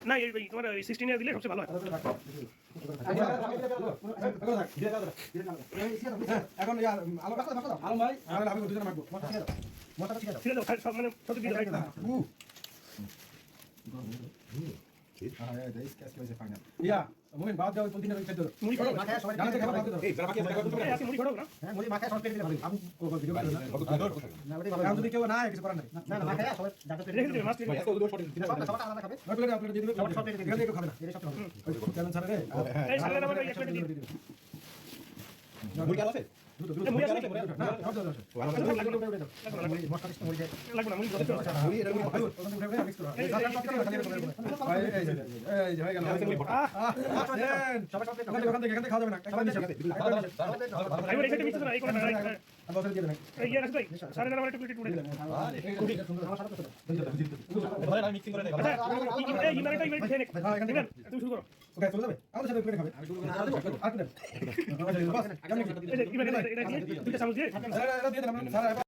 না এই তোমার 16 দিলে সবচেয়ে ভালো হয়। এখন আলো ভাই আমি দুজনে মাখবো ঠিক আছে সব মানে সব দিয়ে দাও। মুমিন বাদ দাও কোন দিনের খেতে দাও মুড়ি খাও মাখায় সবাই জানাতে খাবার বাদ দাও এই বাকি আছে আছে মুড়ি খাও না হ্যাঁ মুড়ি মাখায় সবাই পেটে দিলে ভালো আমি ভিডিও বাদ দাও না ওটাই ভালো না যদি কেউ না কিছু করার নাই না না মাখায় সবাই ডাটা পেটে রেখে দিও মাছ দিয়ে সবাই আলাদা খাবে আপনারা আপনারা দিয়ে দিবেন সবাই সব পেটে দিবে এখানে কেউ খাবে না এর সব ভালো চ্যালেঞ্জ ছাড়া রে এই সামনে আবার এক প্লেট দিও। মুড়ি কাল আছে মুড়ি আছে না সব দাও মশলা মুড়ি যায় লাগবে না মুড়ি দাও। মুড়ি এটা মুড়ি ওখানে উঠে মিক্স করো এই যে হয়ে গেল সবাই সব পেটে ওখান থেকে খাওয়া যাবে না একবার নিচে আমি এই সাইডে মিক্স না এই কোণা আমরা দিয়ে দেবেন এই ইয়ে আছে ভাই সাড়ে না একটা প্লেট উঠে দাও। ধরে আমি মিক্সিং করে দেব আচ্ছা এই ইমারটা ইমারটা খেয়ে নে। হ্যাঁ এখান থেকে তুমি শুরু করো। ওকে চলে যাবে আমাদের সাথে প্লেট খাবে আর কি দেন বাস এই ইমারটা এটা দিয়ে দুটো চামচ দিয়ে স্যার এটা দিয়ে দেন আমরা স্যার